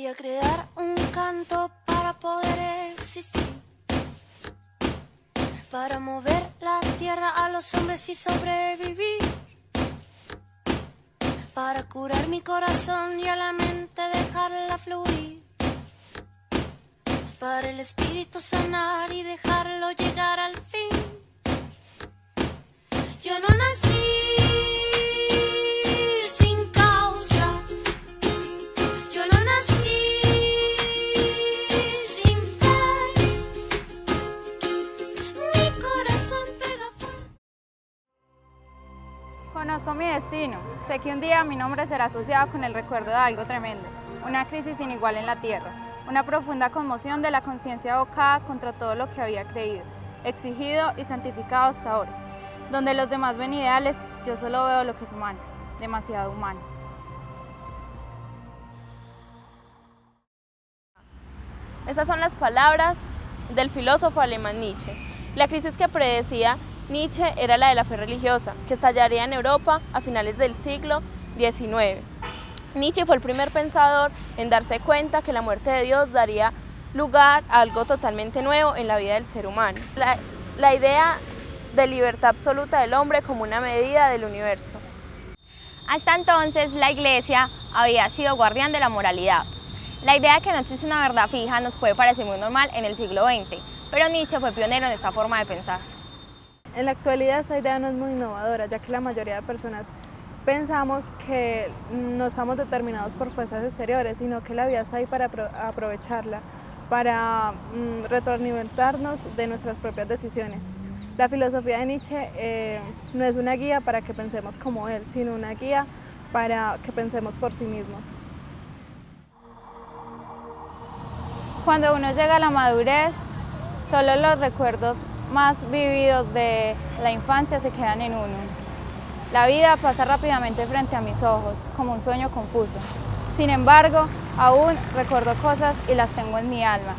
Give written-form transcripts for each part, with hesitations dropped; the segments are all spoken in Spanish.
Voy a crear un canto para poder existir, para mover la tierra a los hombres y sobrevivir, para curar mi corazón y a la mente dejarla fluir, para el espíritu sanar y dejarlo llegar al fin. Yo no nací sin causa, yo no nací sin fe, mi corazón pega fuerte. Conozco mi destino, sé que un día mi nombre será asociado con el recuerdo de algo tremendo, una crisis sin igual en la tierra, una profunda conmoción de la conciencia abocada contra todo lo que había creído, exigido y santificado hasta ahora. Donde los demás ven ideales, yo solo veo lo que es humano, demasiado humano. Estas son las palabras del filósofo alemán Nietzsche. La crisis que predecía Nietzsche era la de la fe religiosa, que estallaría en Europa a finales del siglo XIX. Nietzsche fue el primer pensador en darse cuenta que la muerte de Dios daría lugar a algo totalmente nuevo en la vida del ser humano. La idea de libertad absoluta del hombre como una medida del universo. Hasta entonces, la Iglesia había sido guardián de la moralidad. La idea de que no existe una verdad fija nos puede parecer muy normal en el siglo XX, pero Nietzsche fue pionero en esta forma de pensar. En la actualidad esta idea no es muy innovadora, ya que la mayoría de personas pensamos que no estamos determinados por fuerzas exteriores, sino que la vida está ahí para aprovecharla, para retroalimentarnos de nuestras propias decisiones. La filosofía de Nietzsche no es una guía para que pensemos como él, sino una guía para que pensemos por sí mismos. Cuando uno llega a la madurez, solo los recuerdos más vívidos de la infancia se quedan en uno. La vida pasa rápidamente frente a mis ojos, como un sueño confuso. Sin embargo, aún recuerdo cosas y las tengo en mi alma.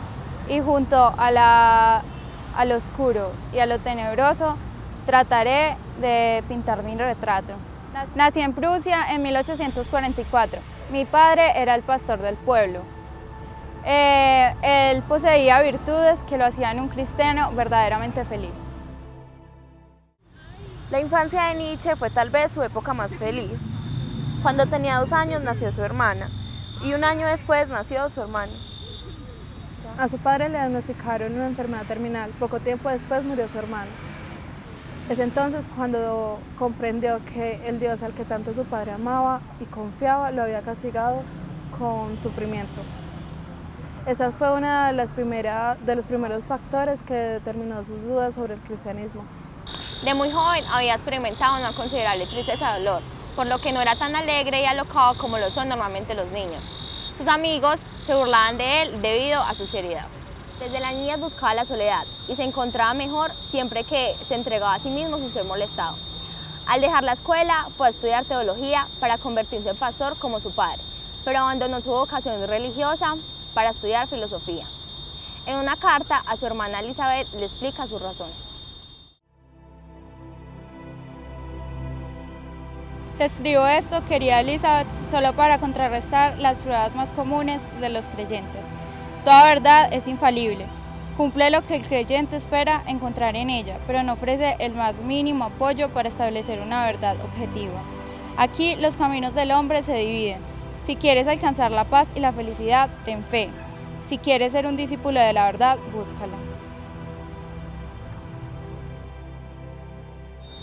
Y junto a lo oscuro y a lo tenebroso, trataré de pintar mi retrato. Nací en Prusia en 1844. Mi padre era el pastor del pueblo. Él poseía virtudes que lo hacían un cristiano verdaderamente feliz. La infancia de Nietzsche fue tal vez su época más feliz. Cuando tenía 2 años nació su hermana y 1 año después nació su hermano. A su padre le diagnosticaron una enfermedad terminal. Poco tiempo después murió su hermano. Es entonces cuando comprendió que el Dios al que tanto su padre amaba y confiaba lo había castigado con sufrimiento. Esta fue una de los primeros factores que determinó sus dudas sobre el cristianismo. De muy joven había experimentado una considerable tristeza y dolor, por lo que no era tan alegre y alocado como lo son normalmente los niños. Sus amigos se burlaban de él debido a su seriedad. Desde la niñez buscaba la soledad y se encontraba mejor siempre que se entregaba a sí mismo sin ser molestado. Al dejar la escuela fue a estudiar teología para convertirse en pastor como su padre, pero abandonó su vocación religiosa para estudiar filosofía. En una carta a su hermana Elizabeth le explica sus razones. Te escribo esto, querida Elizabeth, solo para contrarrestar las pruebas más comunes de los creyentes. Toda verdad es infalible. Cumple lo que el creyente espera encontrar en ella, pero no ofrece el más mínimo apoyo para establecer una verdad objetiva. Aquí los caminos del hombre se dividen. Si quieres alcanzar la paz y la felicidad, ten fe. Si quieres ser un discípulo de la verdad, búscala.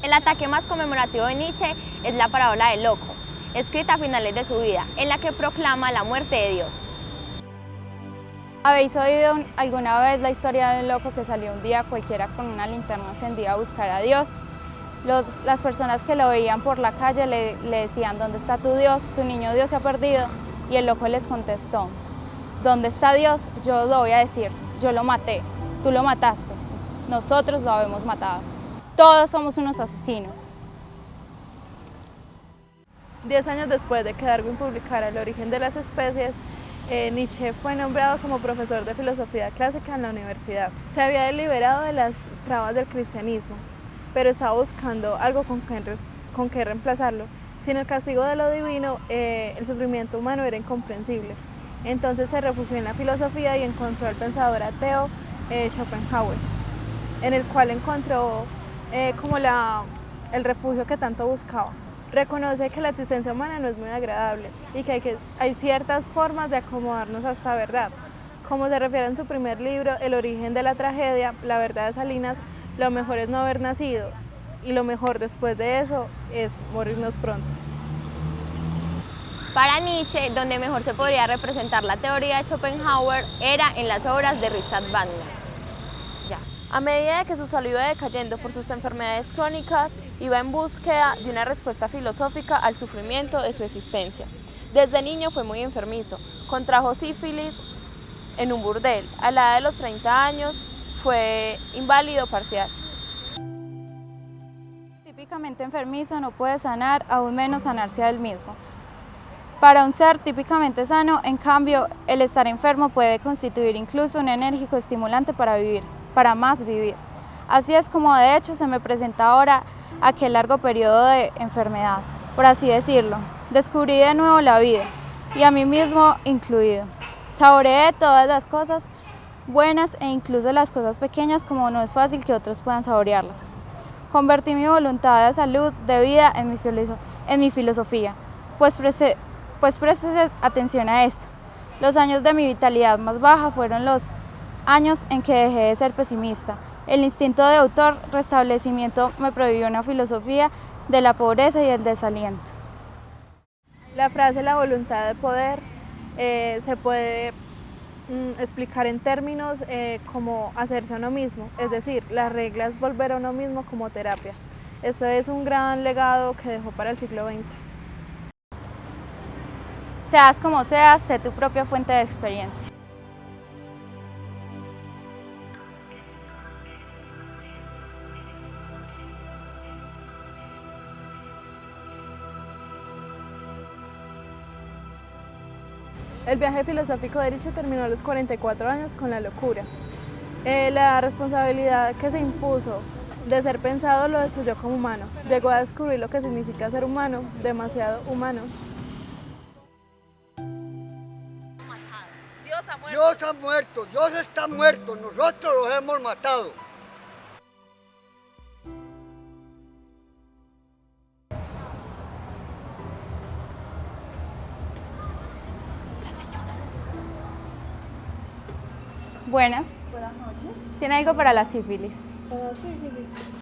El ataque más conmemorativo de Nietzsche es la parábola del loco, escrita a finales de su vida, en la que proclama la muerte de Dios. ¿Habéis oído alguna vez la historia de un loco que salió un día cualquiera con una linterna encendida a buscar a Dios? Las personas que lo veían por la calle le decían: ¿dónde está tu Dios? Tu niño Dios se ha perdido. Y el loco les contestó: ¿dónde está Dios? Yo lo voy a decir, yo lo maté, tú lo mataste, nosotros lo habemos matado. Todos somos unos asesinos. 10 años después de que Darwin publicara El origen de las especies, Nietzsche fue nombrado como profesor de filosofía clásica en la universidad. Se había liberado de las trabas del cristianismo, pero estaba buscando algo con que reemplazarlo. Sin el castigo de lo divino, el sufrimiento humano era incomprensible. Entonces se refugió en la filosofía y encontró al pensador ateo Schopenhauer, en el cual encontró el refugio que tanto buscaba. Reconoce que la existencia humana no es muy agradable y que hay ciertas formas de acomodarnos a esta verdad. Como se refiere en su primer libro, El origen de la tragedia, la verdad de Salinas, lo mejor es no haber nacido y lo mejor después de eso es morirnos pronto. Para Nietzsche, donde mejor se podría representar la teoría de Schopenhauer era en las obras de Richard Wagner. A medida de que su salud iba decayendo por sus enfermedades crónicas, iba en búsqueda de una respuesta filosófica al sufrimiento de su existencia. Desde niño fue muy enfermizo, contrajo sífilis en un burdel. A la edad de los 30 años fue inválido parcial. Típicamente enfermizo no puede sanar, aún menos sanarse a él mismo. Para un ser típicamente sano, en cambio, el estar enfermo puede constituir incluso un enérgico estimulante para vivir, para más vivir. Así es como de hecho se me presenta ahora aquel largo periodo de enfermedad, por así decirlo. Descubrí de nuevo la vida, y a mí mismo incluido. Saboreé todas las cosas buenas e incluso las cosas pequeñas como no es fácil que otros puedan saborearlas. Convertí mi voluntad de salud, de vida, en mi filosofía, pues préstese atención a esto. Los años de mi vitalidad más baja fueron los años en que dejé de ser pesimista. El instinto de autor restablecimiento me prohibió una filosofía de la pobreza y el desaliento. La frase la voluntad de poder se puede explicar en términos como hacerse a uno mismo, es decir, las reglas volver a uno mismo como terapia. Esto es un gran legado que dejó para el siglo XX. Seas como seas, sé tu propia fuente de experiencia. El viaje filosófico de Nietzsche terminó a los 44 años con la locura. La responsabilidad que se impuso de ser pensado lo destruyó como humano. Llegó a descubrir lo que significa ser humano, demasiado humano. Dios ha muerto, Dios está muerto, nosotros los hemos matado. Buenas. Buenas noches. ¿Tiene algo para la sífilis? Para la sífilis.